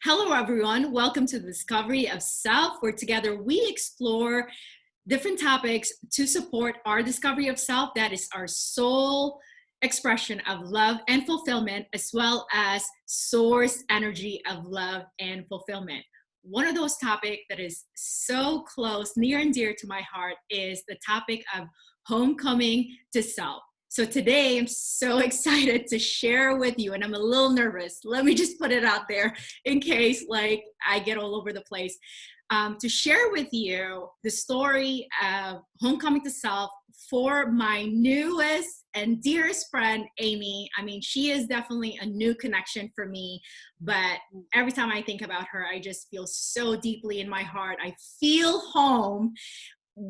Hello, everyone. Welcome to the Discovery of Self, where together we explore different topics to support our discovery of self. That is our soul expression of love and fulfillment, as well as source energy of love and fulfillment. One of those topics that is so close, near and dear to my heart is the topic of homecoming to self. So today I'm so excited to share with you, and I'm a little nervous. Let me just put it out there in case like I get all over the place. To share with you the story of homecoming to self for my newest and dearest friend, Aimee. I mean, she is definitely a new connection for me, but every time I think about her, I just feel so deeply in my heart. I feel home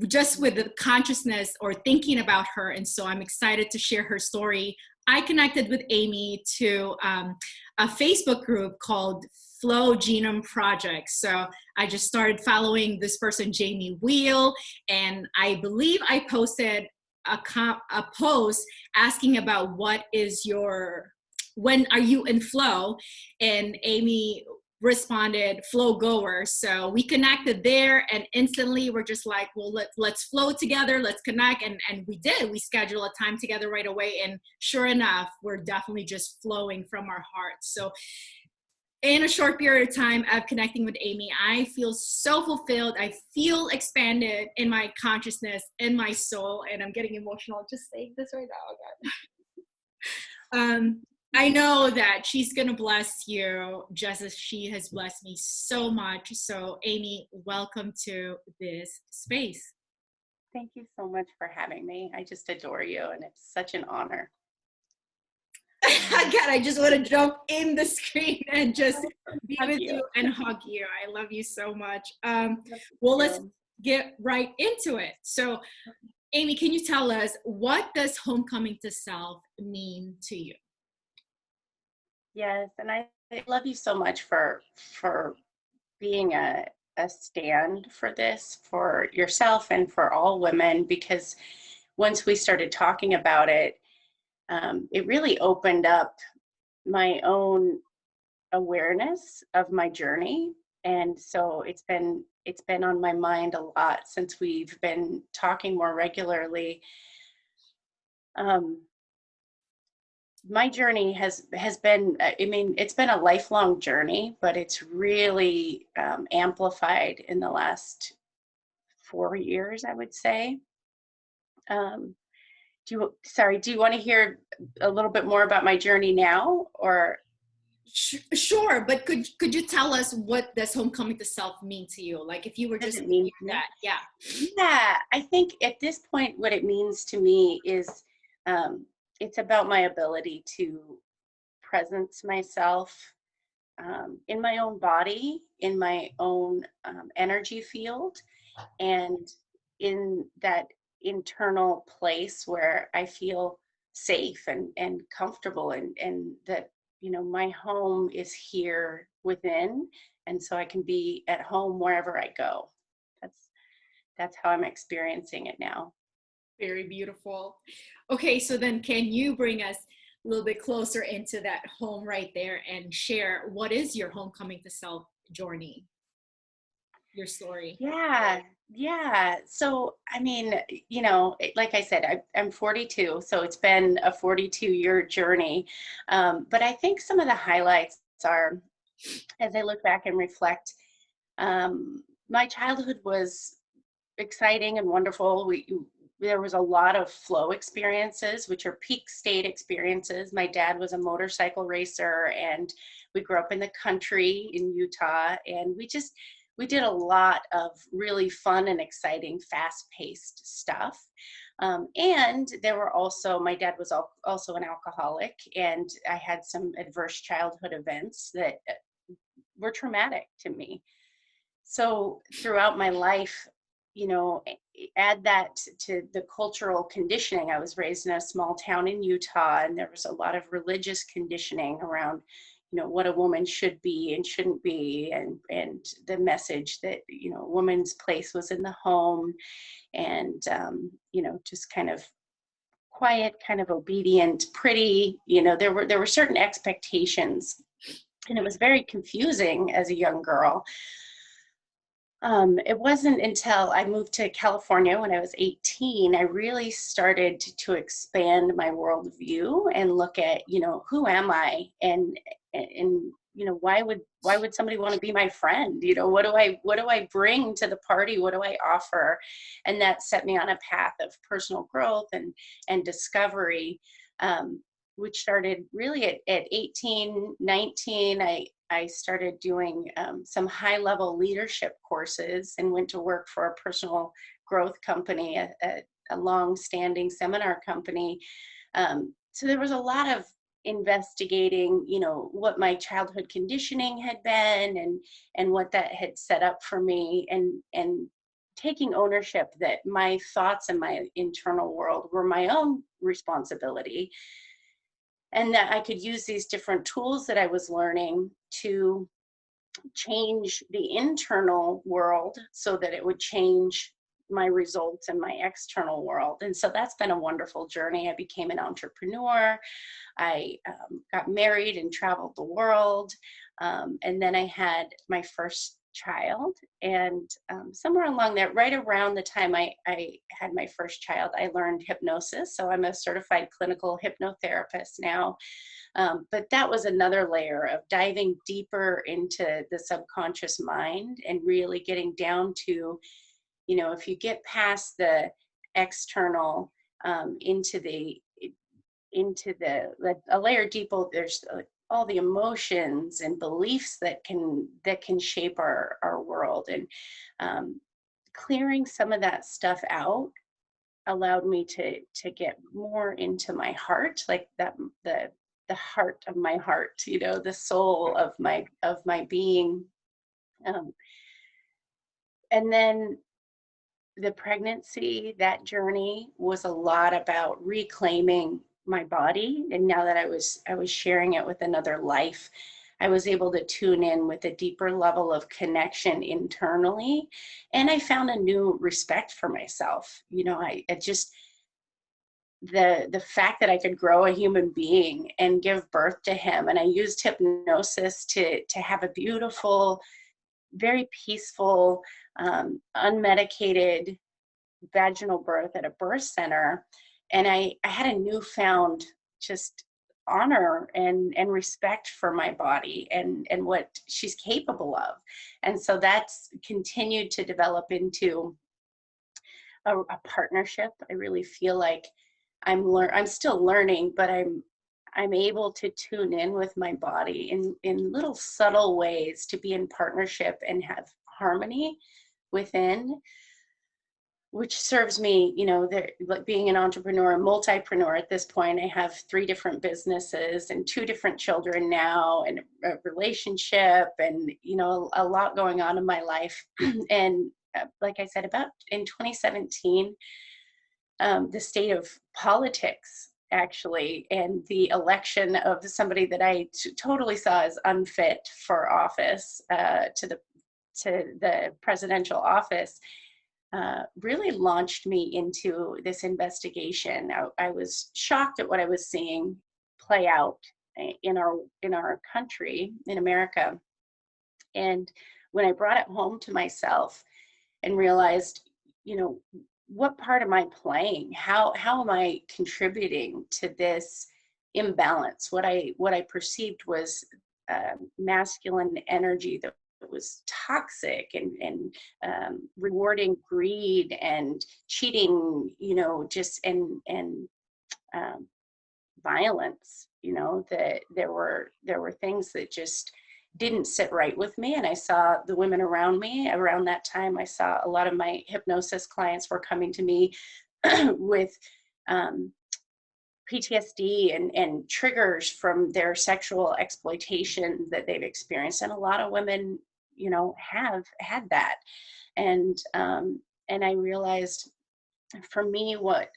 just with the consciousness or thinking about her. And so I'm excited to share her story. I connected with Aimee to a Facebook group called Flow Genome Project. So I just started following this person, Jamie Wheel, and I believe I posted a post asking about when are you in flow? And Aimee responded, flow goer. So we connected there, and instantly we're just like, well, let's flow together, let's connect. And we did. We scheduled a time together right away, and sure enough, we're definitely just flowing from our hearts. So in a short period of time of connecting with Aimee, I feel so fulfilled. I feel expanded in my consciousness, in my soul, and I'm getting emotional just saying this right now again. I know that she's going to bless you just as she has blessed me so much. So Aimee, welcome to this space. Thank you so much for having me. I just adore you, and it's such an honor. God, I just want to jump in the screen and just be with you and hug you. I love you so much. Well, let's get right into it. So Aimee, can you tell us, what does homecoming to self mean to you? Yes, and I love you so much for being a stand for this, for yourself and for all women, because once we started talking about it, it really opened up my own awareness of my journey. And so it's been on my mind a lot since we've been talking more regularly. My journey has been, I mean, it's been a lifelong journey, but it's really amplified in the last 4 years, I would say. Do you want to hear a little bit more about my journey now, or? Sure, but could you tell us, what does homecoming to self mean to you? Like, if you were just mean that, yeah. Yeah, I think at this point, what it means to me is it's about my ability to presence myself in my own body, in my own energy field, and in that internal place where I feel safe and comfortable, and that, you know, my home is here within, and so I can be at home wherever I go. That's how I'm experiencing it now. Very beautiful. Okay, so then can you bring us a little bit closer into that home right there and share, what is your homecoming to self journey, your story? Yeah. So, I mean, you know, like I said, I'm 42, so it's been a 42-year journey. But I think some of the highlights are, as I look back and reflect, my childhood was exciting and wonderful. There was a lot of flow experiences, which are peak state experiences. My dad was a motorcycle racer, and we grew up in the country in Utah, and we did a lot of really fun and exciting, fast-paced stuff. And there were also, my dad was also an alcoholic, and I had some adverse childhood events that were traumatic to me. So throughout my life, you know, add that to the cultural conditioning. I was raised in a small town in Utah, and there was a lot of religious conditioning around, you know, what a woman should be and shouldn't be, and the message that, you know, a woman's place was in the home, and you know, just kind of quiet, kind of obedient, pretty. You know, there were certain expectations And it was very confusing as a young girl. It wasn't until I moved to California when I was 18, I really started to expand my worldview and look at, who am I, and why would somebody want to be my friend? What do I bring to the party? What do I offer? And that set me on a path of personal growth and discovery, which started really at 18, 19. I started doing some high level leadership courses and went to work for a personal growth company, a long standing seminar company. So there was a lot of investigating, what my childhood conditioning had been, and what that had set up for me, and taking ownership that my thoughts and my internal world were my own responsibility, and that I could use these different tools that I was learning to change the internal world so that it would change my results in my external world. And so that's been a wonderful journey. I became an entrepreneur. I got married and traveled the world. And then I had my first child. And somewhere along that, right around the time I had my first child, I learned hypnosis. So I'm a certified clinical hypnotherapist now. But that was another layer of diving deeper into the subconscious mind and really getting down to, if you get past the external, into the a layer deeper, there's all the emotions and beliefs that can shape our world, and clearing some of that stuff out allowed me to get more into my heart, like that, the heart of my heart, the soul of my being. um, and then the pregnancy, that journey was a lot about reclaiming my body. And now that I was sharing it with another life, I was able to tune in with a deeper level of connection internally, and I found a new respect for myself. I just, the fact that I could grow a human being and give birth to him, and I used hypnosis to have a beautiful, very peaceful, unmedicated vaginal birth at a birth center. And I had a newfound just honor and respect for my body and what she's capable of. And so that's continued to develop into a partnership. I really feel like I'm still learning, but I'm able to tune in with my body in little subtle ways to be in partnership and have harmony within, which serves me, like being an entrepreneur, a multipreneur at this point. I have 3 different businesses and 2 different children now, and a relationship, and, a lot going on in my life. And like I said, about in 2017, the state of politics, actually, and the election of somebody that I totally saw as unfit for office, to the presidential office, really launched me into this investigation. I was shocked at what I was seeing play out in our country, in America. And when I brought it home to myself and realized, you know, what part am I playing? How am I contributing to this imbalance? What I perceived was masculine energy that was toxic and rewarding greed and cheating, just and um, violence. That there were things that just didn't sit right with me. And I saw the women around me around that time. I saw a lot of my hypnosis clients were coming to me with um, PTSD and triggers from their sexual exploitation that they've experienced. And a lot of women, have had that. And I realized, for me, what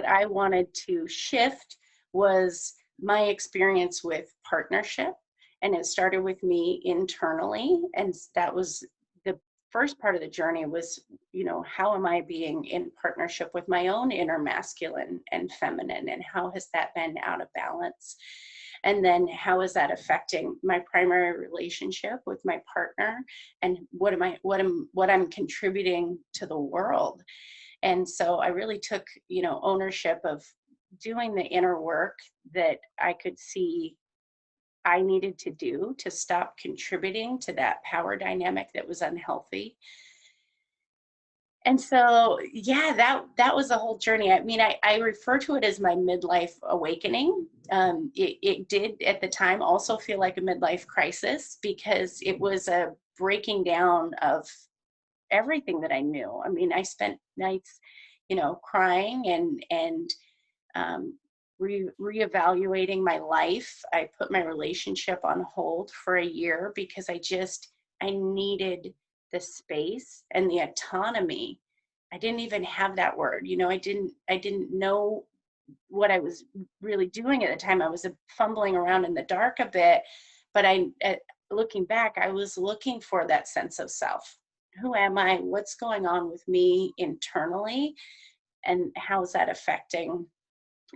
I wanted to shift was my experience with partnership. And it started with me internally. And that was the first part of the journey, was, how am I being in partnership with my own inner masculine and feminine? And how has that been out of balance? And then how is that affecting my primary relationship with my partner, and what I'm contributing to the world. And so I really took, ownership of doing the inner work that I could see I needed to do to stop contributing to that power dynamic that was unhealthy. And so, yeah, that was the whole journey. I mean, I refer to it as my midlife awakening. It did at the time also feel like a midlife crisis, because it was a breaking down of everything that I knew. I mean, I spent nights, crying and reevaluating my life. I put my relationship on hold for a year because I needed the space and the autonomy. I didn't even have that word. I didn't know what I was really doing at the time. I was fumbling around in the dark a bit, but looking back, I was looking for that sense of self. Who am I? What's going on with me internally? And how's that affecting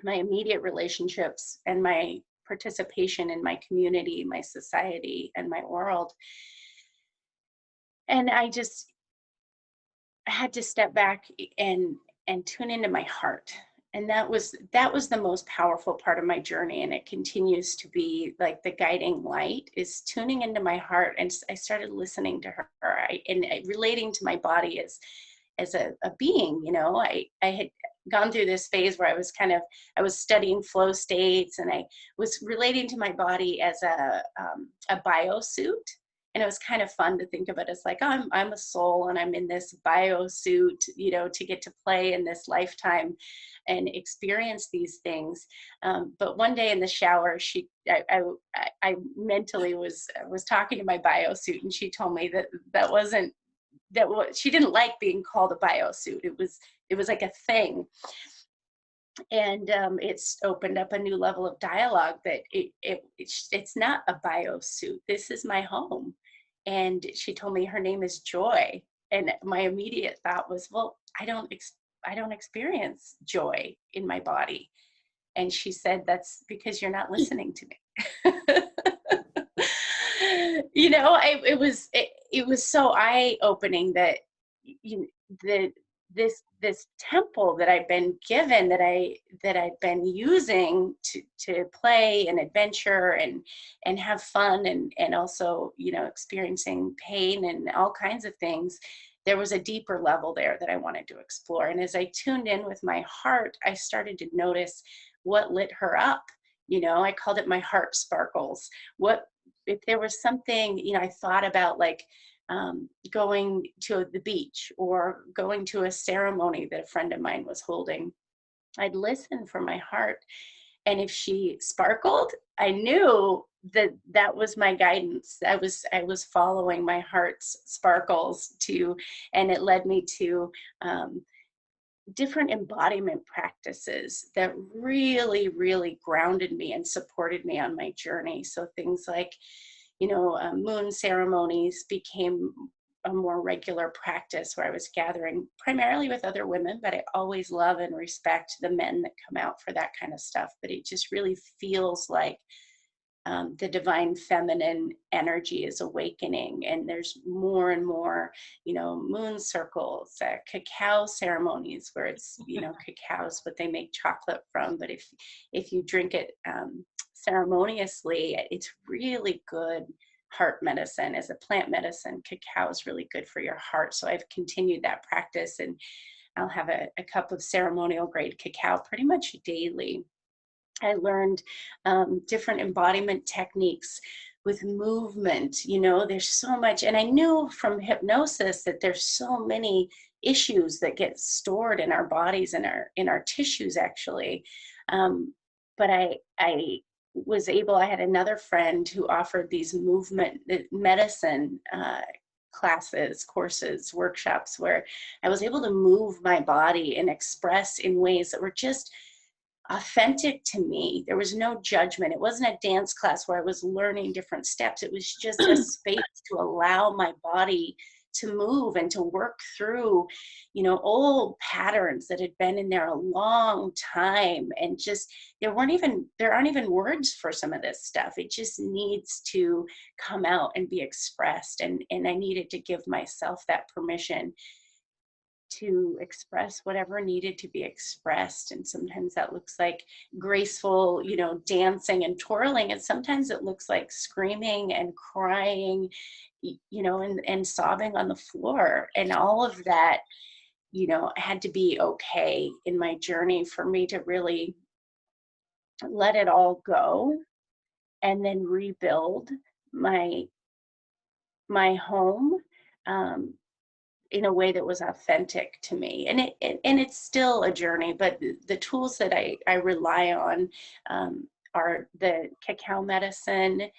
my immediate relationships and my participation in my community, my society, and my world? And I just had to step back and tune into my heart. And that was the most powerful part of my journey, and it continues to be like the guiding light, is tuning into my heart. And I started listening to her, and relating to my body as a being. I had gone through this phase where I was studying flow states, and I was relating to my body as a biosuit. And it was kind of fun to think of it as like, oh, I'm a soul and I'm in this biosuit, to get to play in this lifetime and experience these things. But one day in the shower, I mentally was talking to my biosuit, and she told me she didn't like being called a biosuit. It was like a thing. And it's opened up a new level of dialogue that it's not a biosuit. This is my home. And she told me her name is Joy. And my immediate thought was, well, I don't experience joy in my body. And she said, that's because you're not listening to me. It was so eye-opening that this temple that I've been given, that I've been using to play and adventure and have fun, and also experiencing pain and all kinds of things. There was a deeper level there that I wanted to explore. And as I tuned in with my heart, I started to notice what lit her up. I called it my heart sparkles. What if there was something, I thought about, like going to the beach or going to a ceremony that a friend of mine was holding. I'd listen for my heart. And if she sparkled, I knew that was my guidance. I was following my heart's sparkles and it led me to different embodiment practices that really, really grounded me and supported me on my journey. So things like, moon ceremonies became a more regular practice, where I was gathering primarily with other women, but I always love and respect the men that come out for that kind of stuff. But it just really feels like the divine feminine energy is awakening, and there's more and more, moon circles, cacao ceremonies, where it's, cacao is what they make chocolate from, but if you drink it ceremoniously, it's really good heart medicine. As a plant medicine, cacao is really good for your heart. So I've continued that practice, and I'll have a cup of ceremonial grade cacao pretty much daily. I learned different embodiment techniques with movement. There's so much, and I knew from hypnosis that there's so many issues that get stored in our bodies and in our tissues, actually. But I was able. I had another friend who offered these movement medicine courses, workshops, where I was able to move my body and express in ways that were just authentic to me. There was no judgment. It wasn't a dance class where I was learning different steps. It was just a space to allow my body to move and to work through, old patterns that had been in there a long time. And just, there aren't even words for some of this stuff. It just needs to come out and be expressed. And I needed to give myself that permission to express whatever needed to be expressed. And sometimes that looks like graceful, dancing and twirling. And sometimes it looks like screaming and crying, and sobbing on the floor. And all of that, had to be okay in my journey for me to really let it all go and then rebuild my home, um, in a way that was authentic to me. And it's still a journey, but the tools that I rely on, are the cacao medicine.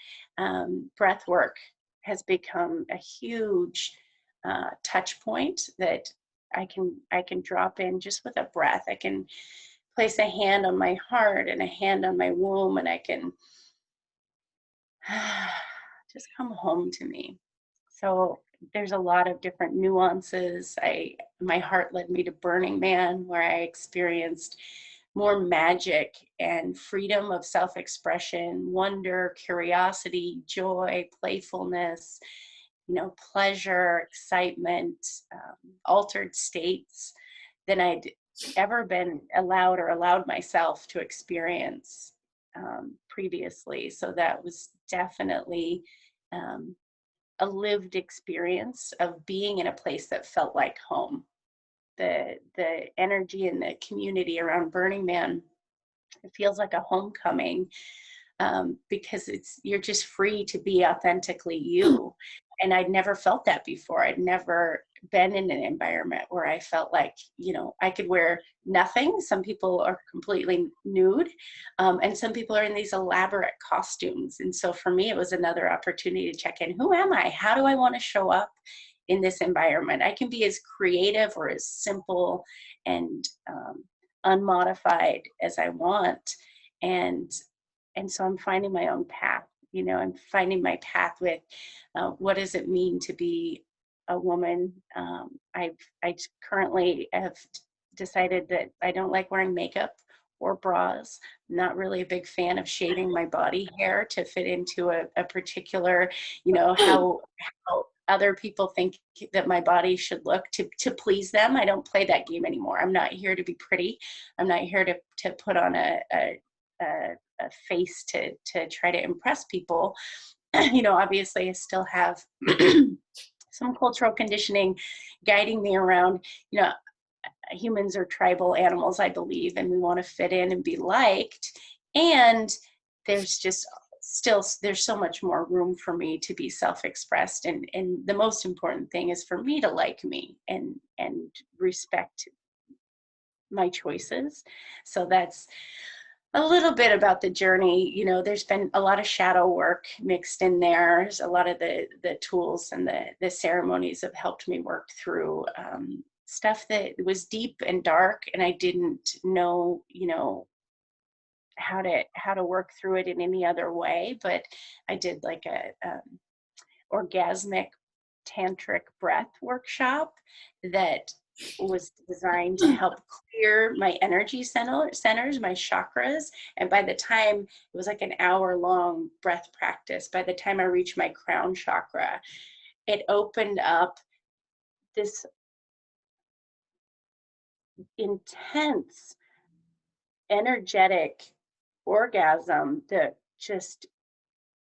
Breath work has become a huge touch point that I can drop in just with a breath. I can place a hand on my heart and a hand on my womb, and I can just come home to me. So there's a lot of different nuances. My heart led me to Burning Man, where I experienced more magic and freedom of self-expression, wonder, curiosity, joy, playfulness, pleasure, excitement, altered states than I'd ever been allowed myself to experience previously. So that was definitely a lived experience of being in a place that felt like home. The energy and the community around Burning Man, it feels like a homecoming, because you're just free to be authentically you. And I'd never felt that before. I'd never been in an environment where I felt like, I could wear nothing. Some people are completely nude, and some people are in these elaborate costumes. And so for me, it was another opportunity to check in. Who am I? How do I want to show up in this environment? I can be as creative or as simple and unmodified as I want. And so I'm finding my own path. I'm finding my path with what does it mean to be a woman. I currently have decided that I don't like wearing makeup or bras. I'm not really a big fan of shaving my body hair to fit into a particular, how other people think that my body should look to please them. I don't play that game anymore. I'm not here to be pretty. I'm not here to put on a face to try to impress people. Obviously I still have some cultural conditioning guiding me around. Humans are tribal animals, I believe, and we want to fit in and be liked. And there's so much more room for me to be self-expressed. And the most important thing is for me to like me and respect my choices. So that's a little bit about the journey. There's been a lot of shadow work mixed in there. There's a lot of the tools and the ceremonies have helped me work through stuff that was deep and dark, and I didn't know, how to work through it in any other way. But I did like a orgasmic tantric breath workshop that was designed to help clear my energy centers, my chakras. And by the time, it was like an hour-long breath practice, by the time I reached my crown chakra, it opened up this intense, energetic orgasm that just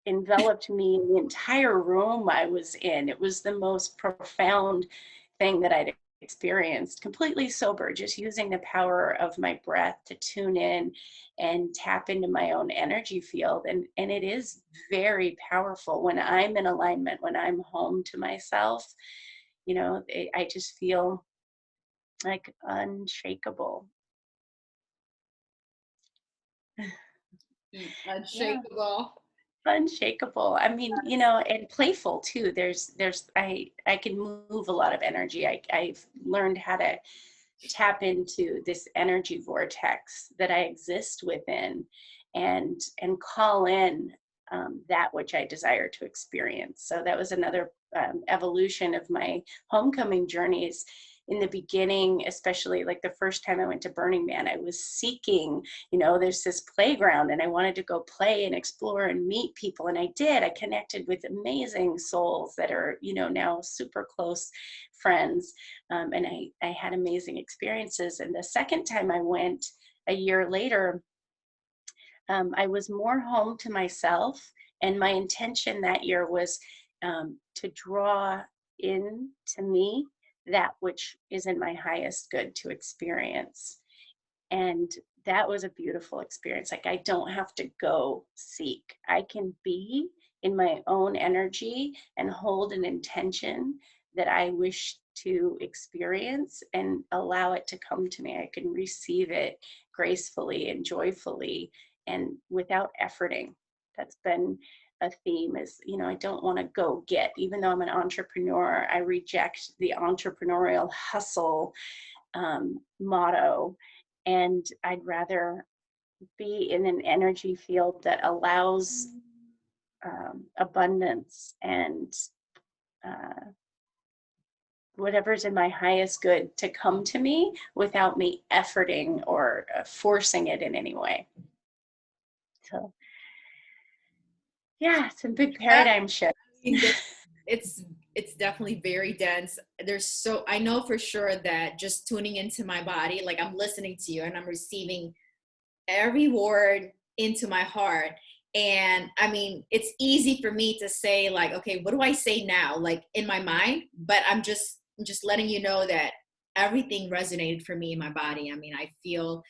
enveloped me in the entire room I was in. It was the most profound thing that I'd experienced, completely sober, just using the power of my breath to tune in and tap into my own energy field. And it is very powerful when I'm in alignment, when I'm home to myself. I just feel like unshakable. Unshakable. Unshakable. I mean, and playful too. I can move a lot of energy. I've learned how to tap into this energy vortex that I exist within and call in that which I desire to experience. So that was another evolution of my homecoming journeys. In the beginning, especially like the first time I went to Burning Man, I was seeking, there's this playground and I wanted to go play and explore and meet people. And I did. I connected with amazing souls that are, now super close friends. And I had amazing experiences. And the second time I went a year later, I was more home to myself, and my intention that year was to draw in to me that which is in my highest good to experience. And that was a beautiful experience. Like, I don't have to go seek. I can be in my own energy and hold an intention that I wish to experience and allow it to come to me. I can receive it gracefully and joyfully and without efforting. That's been a theme is, I don't want to go get, even though I'm an entrepreneur, I reject the entrepreneurial hustle motto. And I'd rather be in an energy field that allows abundance and whatever's in my highest good to come to me without me efforting or forcing it in any way. So, yeah, it's a big paradigm shift. It's definitely very dense. I know for sure that just tuning into my body, like I'm listening to you and I'm receiving every word into my heart. And I mean, it's easy for me to say like, okay, what do I say now? Like in my mind, but I'm just letting you know that everything resonated for me in my body. I mean, I feel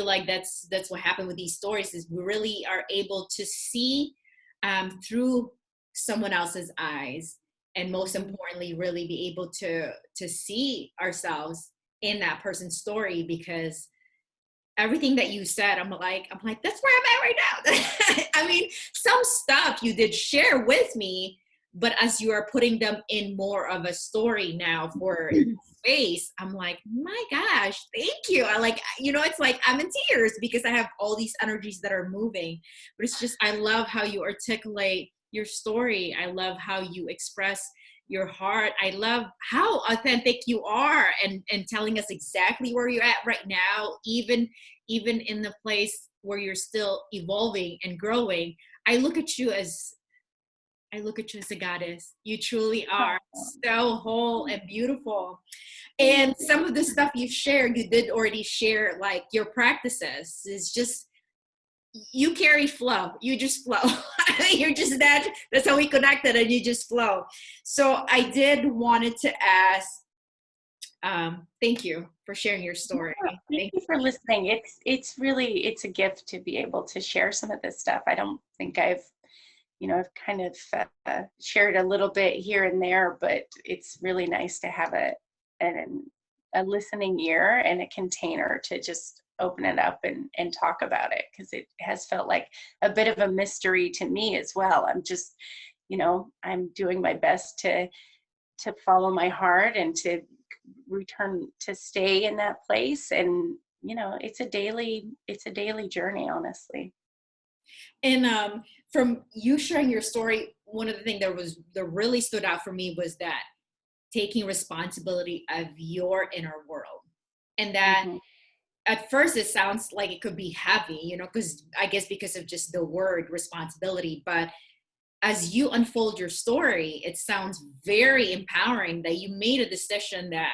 like that's what happened with these stories is we really are able to see through someone else's eyes, and most importantly really be able to see ourselves in that person's story, because everything that you said, I'm like that's where I'm at right now. I mean, some stuff you did share with me, but as you are putting them in more of a story now for space, I'm like, my gosh, thank you. I like, it's like I'm in tears because I have all these energies that are moving. But it's just, I love how you articulate your story. I love how you express your heart. I love how authentic you are, and telling us exactly where you're at right now, even in the place where you're still evolving and growing. I look at you as a goddess. You truly are so whole and beautiful. And some of the stuff you've shared, you did already share, like your practices. It's just, you carry flow. You just flow. You're just that. That's how we connected, and you just flow. So I did wanted to ask, thank you for sharing your story. Thank you for listening. It's really, it's a gift to be able to share some of this stuff. I don't think I've kind of shared a little bit here and there, but it's really nice to have a listening ear and a container to just open it up and talk about it, because it has felt like a bit of a mystery to me as well. I'm just, I'm doing my best to follow my heart and to return to stay in that place. And, it's a daily journey, honestly. And from you sharing your story, one of the things that really stood out for me was that taking responsibility of your inner world. And that at first it sounds like it could be heavy, because I guess because of just the word responsibility. But as you unfold your story, it sounds very empowering that you made a decision that,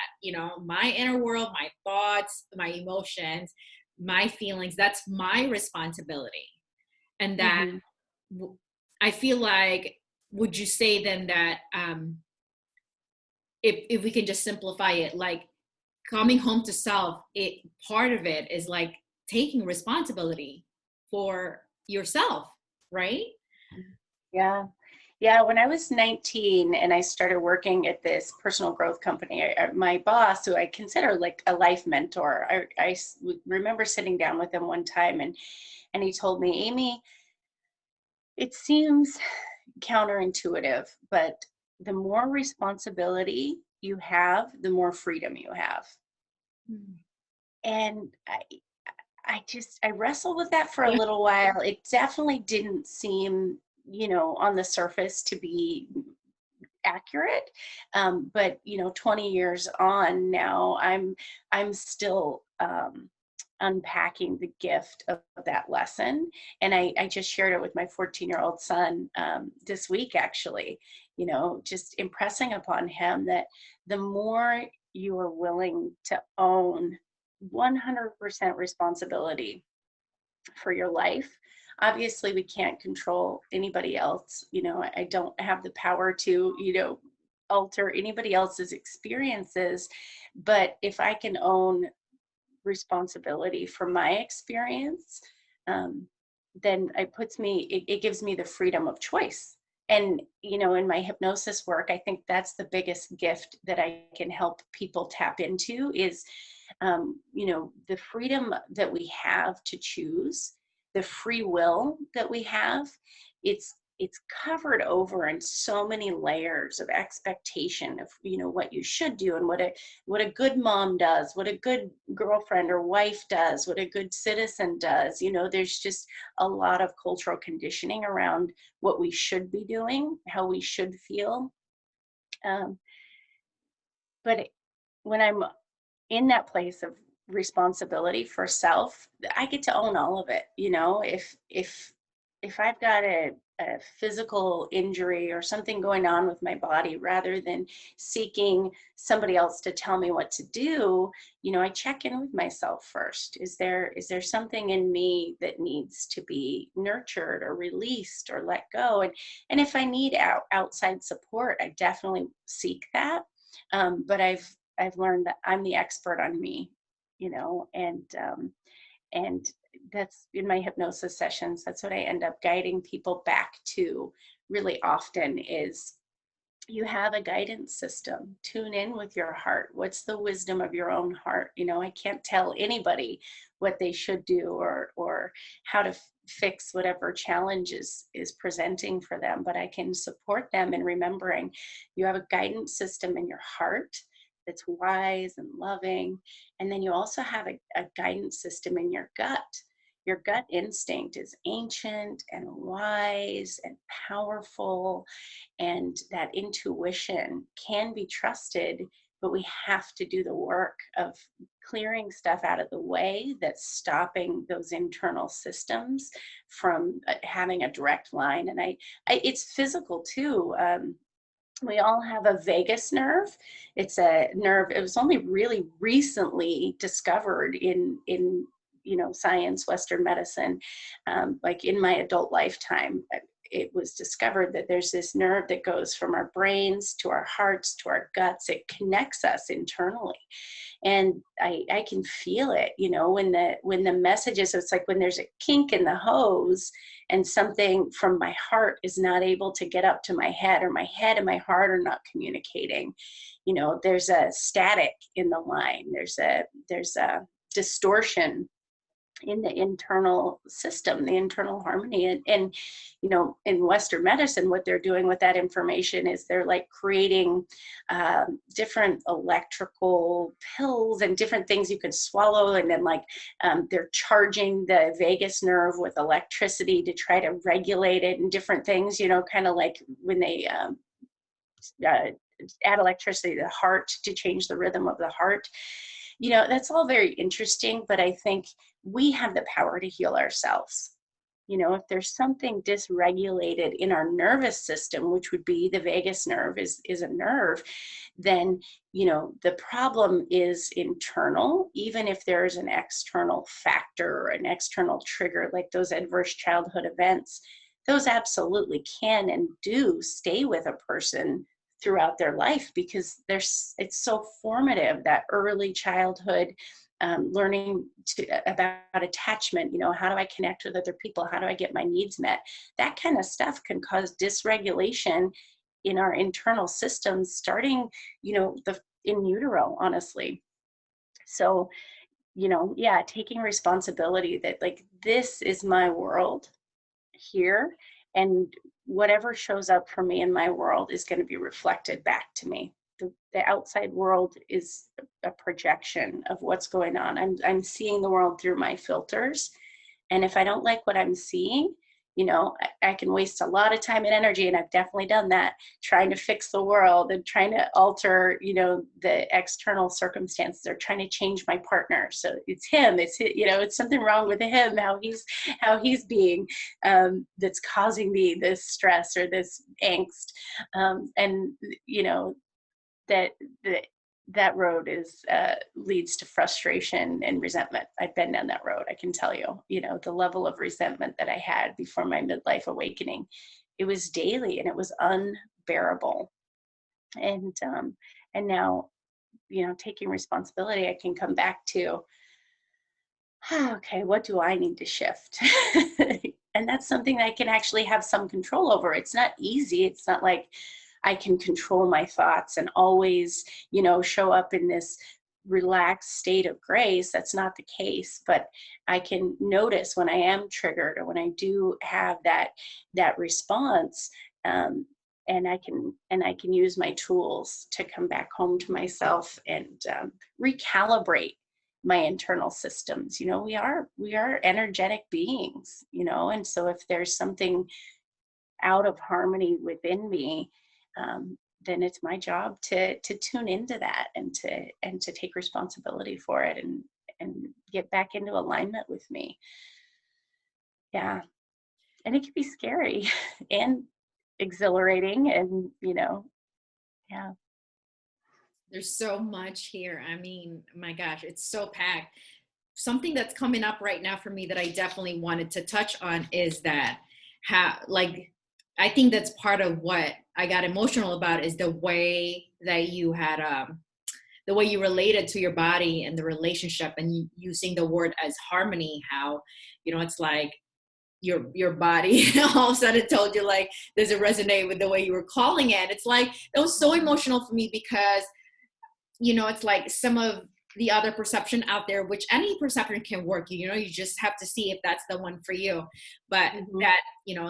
my inner world, my thoughts, my emotions, my feelings, that's my responsibility. And that I feel like, would you say then that if we can just simplify it, like coming home to self, part of it is like taking responsibility for yourself, right? Yeah. Yeah, when I was 19 and I started working at this personal growth company, my boss, who I consider like a life mentor, I remember sitting down with him one time, and he told me, Aimee, it seems counterintuitive, but the more responsibility you have, the more freedom you have. And I wrestled with that for a little while. It definitely didn't seem on the surface to be accurate. But 20 years on now, I'm still unpacking the gift of that lesson. And I just shared it with my 14-year-old son this week, actually, just impressing upon him that the more you are willing to own 100% responsibility for your life. Obviously, we can't control anybody else. I don't have the power to, alter anybody else's experiences. But if I can own responsibility for my experience, um, then it gives me the freedom of choice. And, in my hypnosis work, I think that's the biggest gift that I can help people tap into is, the freedom that we have to choose, the free will that we have. It's covered over in so many layers of expectation of, what you should do and what a good mom does, what a good girlfriend or wife does, what a good citizen does. There's just a lot of cultural conditioning around what we should be doing, how we should feel. Um, but when I'm in that place of responsibility for self, I get to own all of it. If I've got a physical injury or something going on with my body, rather than seeking somebody else to tell me what to do, I check in with myself first. Is there something in me that needs to be nurtured or released or let go? And if I need outside support, I definitely seek that. But I've learned that I'm the expert on me, and that's in my hypnosis sessions. That's what I end up guiding people back to really often is you have a guidance system. Tune in with your heart. What's the wisdom of your own heart? I can't tell anybody what they should do or how to fix whatever challenge is presenting for them, but I can support them in remembering you have a guidance system in your heart that's wise and loving. And then you also have a guidance system in your gut. Your gut instinct is ancient and wise and powerful, and that intuition can be trusted, but we have to do the work of clearing stuff out of the way that's stopping those internal systems from having a direct line. And it's physical too. We all have a vagus nerve. It's a nerve. It was only really recently discovered in science, Western medicine, like in my adult lifetime. It was discovered that there's this nerve that goes from our brains to our hearts to our guts. It connects us internally, and I can feel it. When the messages. It's like when there's a kink in the hose, and something from my heart is not able to get up to my head, or my head and my heart are not communicating. There's a static in the line. There's a distortion in the internal system, the internal harmony. And in Western medicine, what they're doing with that information is they're like creating different electrical pills and different things you can swallow. And then they're charging the vagus nerve with electricity to try to regulate it and different things, kind of like when they add electricity to the heart to change the rhythm of the heart. That's all very interesting, but I think we have the power to heal ourselves. If there's something dysregulated in our nervous system, which would be the vagus nerve is a nerve, then, the problem is internal. Even if there's an external factor or an external trigger, like those adverse childhood events, those absolutely can and do stay with a person throughout their life, because it's so formative, that early childhood learning about attachment. How do I connect with other people? How do I get my needs met? That kind of stuff can cause dysregulation in our internal systems, starting, in utero, honestly. So, taking responsibility that this is my world here, and whatever shows up for me in my world is going to be reflected back to me. The outside world is a projection of what's going on. I'm seeing the world through my filters, and if I don't like what I'm seeing, I can waste a lot of time and energy, and I've definitely done that, trying to fix the world and trying to alter, the external circumstances, or trying to change my partner. So it's him, it's something wrong with him, how he's being, that's causing me this stress or this angst. And, that, that that road leads to frustration and resentment. I've been down that road. I can tell you, the level of resentment that I had before my midlife awakening, it was daily and it was unbearable. And now, taking responsibility, I can come back to, okay, what do I need to shift? And that's something that I can actually have some control over. It's not easy. It's not like I can control my thoughts and always, show up in this relaxed state of grace. That's not the case, but I can notice when I am triggered, or when I do have that response. And I can use my tools to come back home to myself and recalibrate my internal systems. We are energetic beings, and so if there's something out of harmony within me, then it's my job to tune into that, and to take responsibility for it, and get back into alignment with me. Yeah. And it can be scary and exhilarating, and yeah. There's so much here. I mean, my gosh, it's so packed. Something that's coming up right now for me that I definitely wanted to touch on is that how, like, I think that's part of what I got emotional about, is the way that you had, the way you related to your body and the relationship, and using the word as harmony, how, it's like your body all of a sudden told you, like, does it resonate with the way you were calling it? It's like, that was so emotional for me, because it's like some of the other perception out there, which any perception can work. You just have to see if that's the one for you. But Mhm. that,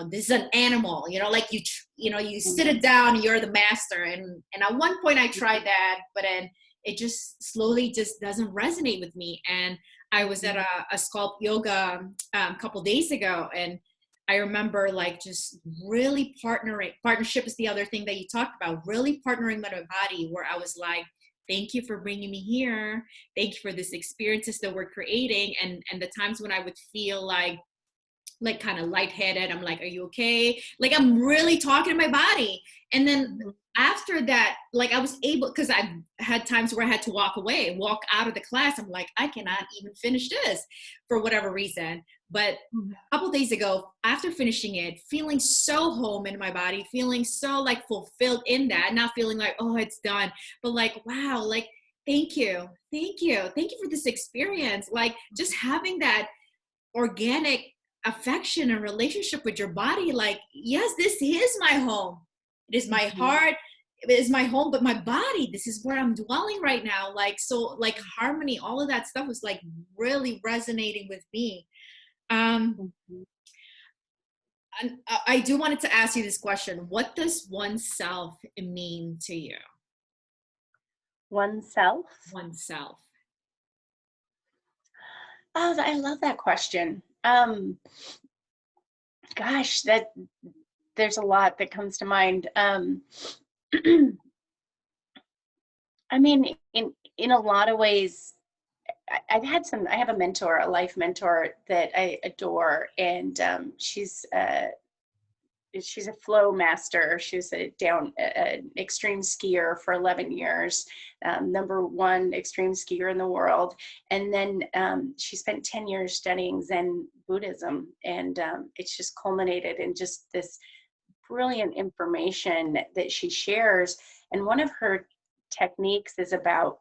this is an animal, like you sit Mhm. it down, you're the master. And at one point I tried that, but then it just slowly just doesn't resonate with me. And I was at a sculpt yoga a couple days ago, and I remember, like, just really partnership is the other thing that you talked about, really partnering with my body, where I was like, thank you for bringing me here. Thank you for this experiences that we're creating. And the times when I would feel like kind of lightheaded, I'm like, are you okay? Like, I'm really talking to my body. And then Mhm. after that, like, I was able, because I had times where I had to walk out of the class. I'm like, I cannot even finish this for whatever reason. But Mhm. a couple days ago, after finishing it, feeling so home in my body, feeling so, like, fulfilled in that, not feeling like, oh, it's done, but like, wow, like, thank you, thank you for this experience. Like, just having that organic affection and relationship with your body, like, yes, this is my home, it is my Mhm. heart, it is my home, but my body, this is where I'm dwelling right now. Like, so, like, harmony, all of that stuff was, like, really resonating with me. um Mhm. and I do wanted to ask you this question: what does oneself mean to you? Oneself. Oneself. Oh, I love that question. Gosh, that there's a lot that comes to mind. I mean, in a lot of ways, I have a mentor, a life mentor that I adore, and she's a flow master. She was an extreme skier for 11 years, number one extreme skier in the world. And then she spent 10 years studying Zen Buddhism, and it's just culminated in just this brilliant information that she shares. And one of her techniques is about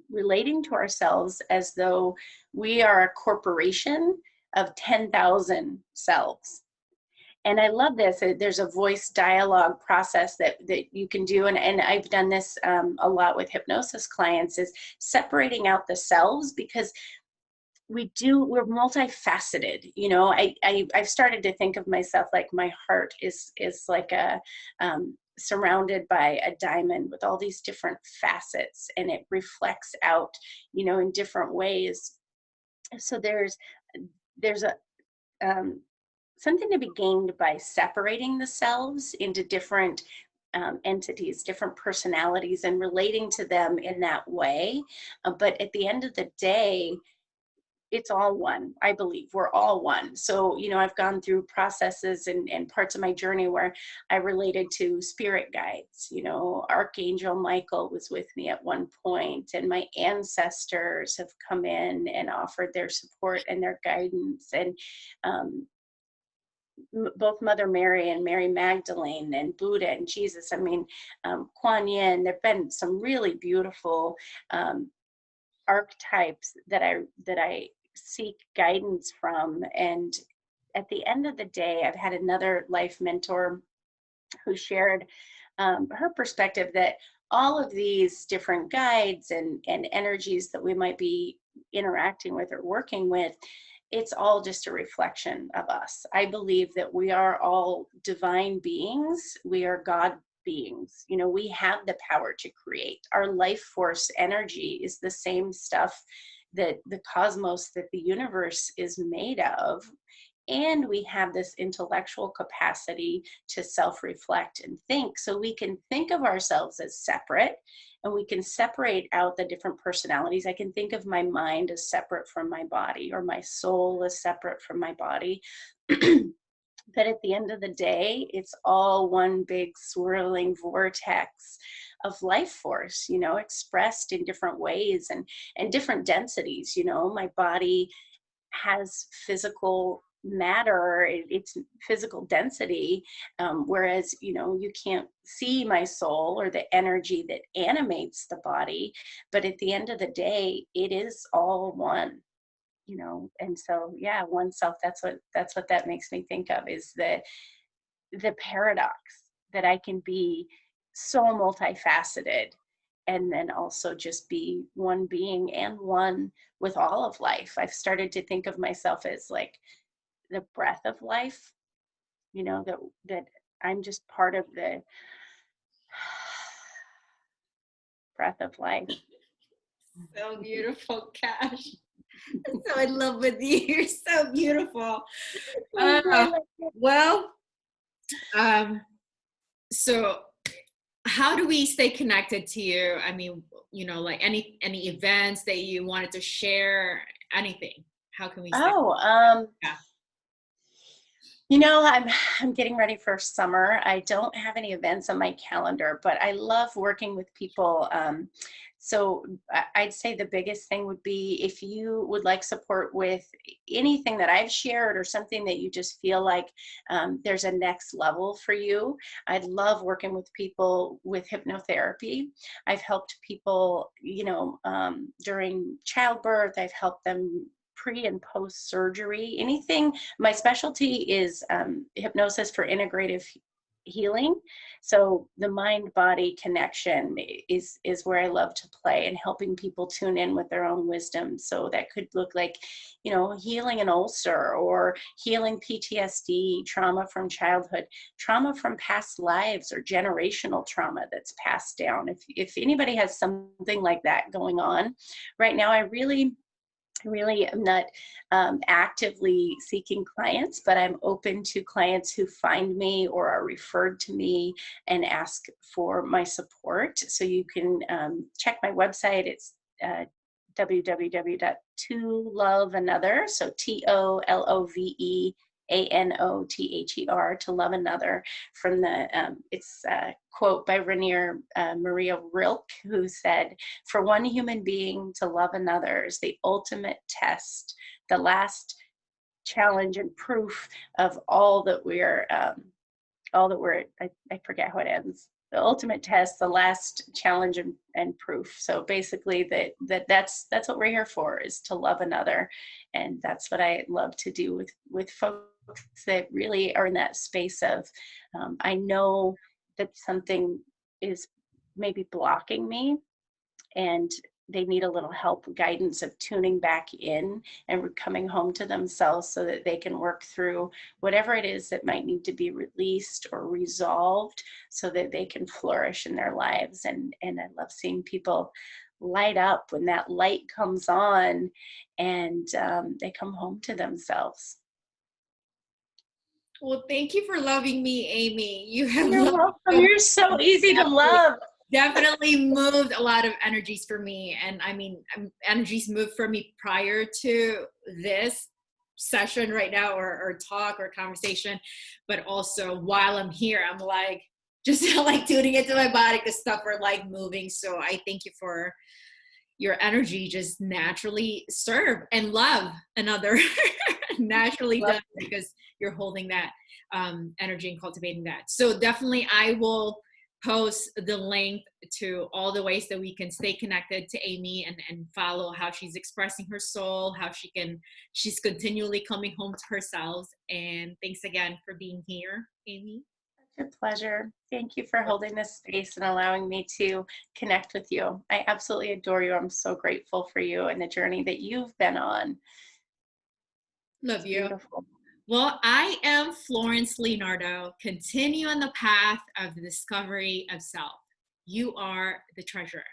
relating to ourselves as though we are a corporation of 10,000 selves. And I love this. There's a voice dialogue process that you can do. And I've done this a lot with hypnosis clients, is separating out the selves, because we're multifaceted. I've started to think of myself like my heart is like surrounded by a diamond with all these different facets, and it reflects out, in different ways. So there's a um, something to be gained by separating the selves into different entities, different personalities, and relating to them in that way. But at the end of the day, it's all one. I believe we're all one. So, I've gone through processes and parts of my journey where I related to spirit guides. Archangel Michael was with me at one point, and my ancestors have come in and offered their support and their guidance. And both Mother Mary and Mary Magdalene and Buddha and Jesus. I mean, Kuan Yin. There've been some really beautiful archetypes that I seek guidance from. And at the end of the day, I've had another life mentor who shared her perspective that all of these different guides and energies that we might be interacting with or working with, it's all just a reflection of us. I believe that we are all divine beings. We are God beings. We have the power to create. Our life force energy is the same stuff that the cosmos, that the universe is made of. And we have this intellectual capacity to self-reflect and think. So we can think of ourselves as separate, and we can separate out the different personalities. I can think of my mind as separate from my body, or my soul as separate from my body. But at the end of the day, it's all one big swirling vortex of life force, expressed in different ways and different densities. My body has physical matter, it's physical density, whereas you can't see my soul or the energy that animates the body. But at the end of the day, it is all one. And so, yeah, one self, that's what that makes me think of, is the paradox that I can be so multifaceted and then also just be one being and one with all of life. I've started to think of myself as like the breath of life, that I'm just part of the breath of life. So beautiful, Cash. I'm so in love with you. You're so beautiful. Well, so how do we stay connected to you? I mean, like any events that you wanted to share, anything. How can we stay? Yeah. I'm getting ready for summer. I don't have any events on my calendar, but I love working with people. So I'd say the biggest thing would be, if you would like support with anything that I've shared, or something that you just feel like there's a next level for you. I'd love working with people with hypnotherapy. I've helped people, during childbirth. I've helped them pre and post surgery, anything. My specialty is hypnosis for integrative healing. So the mind body connection is where I love to play, and helping people tune in with their own wisdom. So that could look like, healing an ulcer, or healing PTSD, trauma from childhood, trauma from past lives, or generational trauma that's passed down. If anybody has something like that going on right now, I really am not actively seeking clients, but I'm open to clients who find me or are referred to me and ask for my support. So you can check my website. It's www.toloveanother. So TOLOVEANOTHER, to love another, from the it's a quote by Rainier Maria Rilke, who said, "For one human being to love another is the ultimate test, the last challenge and proof of all that we're I forget how it ends. The ultimate test, the last challenge and proof." So basically that's what we're here for, is to love another. And that's what I love to do with folks that really are in that space of, I know that something is maybe blocking me, and they need a little help, guidance of tuning back in and coming home to themselves, so that they can work through whatever it is that might need to be released or resolved, so that they can flourish in their lives. And I love seeing people light up when that light comes on, and they come home to themselves. Well, thank you for loving me, Aimee. You have You're loved welcome. me You're so easy to so love. definitely moved a lot of energies for me. And I mean, energies moved for me prior to this session right now, or talk or conversation, but also while I'm here, I'm like, just like tuning into my body because stuff are like moving. So I thank you for your energy just naturally serve and love another naturally Love. does because you're holding that energy and cultivating that. So definitely I will post the link to all the ways that we can stay connected to Aimee and follow how she's expressing her soul, how she's continually coming home to herself. And thanks again for being here, Aimee. Such a pleasure. Thank you for holding this space and allowing me to connect with you. I absolutely adore you. I'm so grateful for you and the journey that you've been on. Love It's you. beautiful. Well, I am Florence Leonardo. Continue on the path of the discovery of self. You are the treasurer.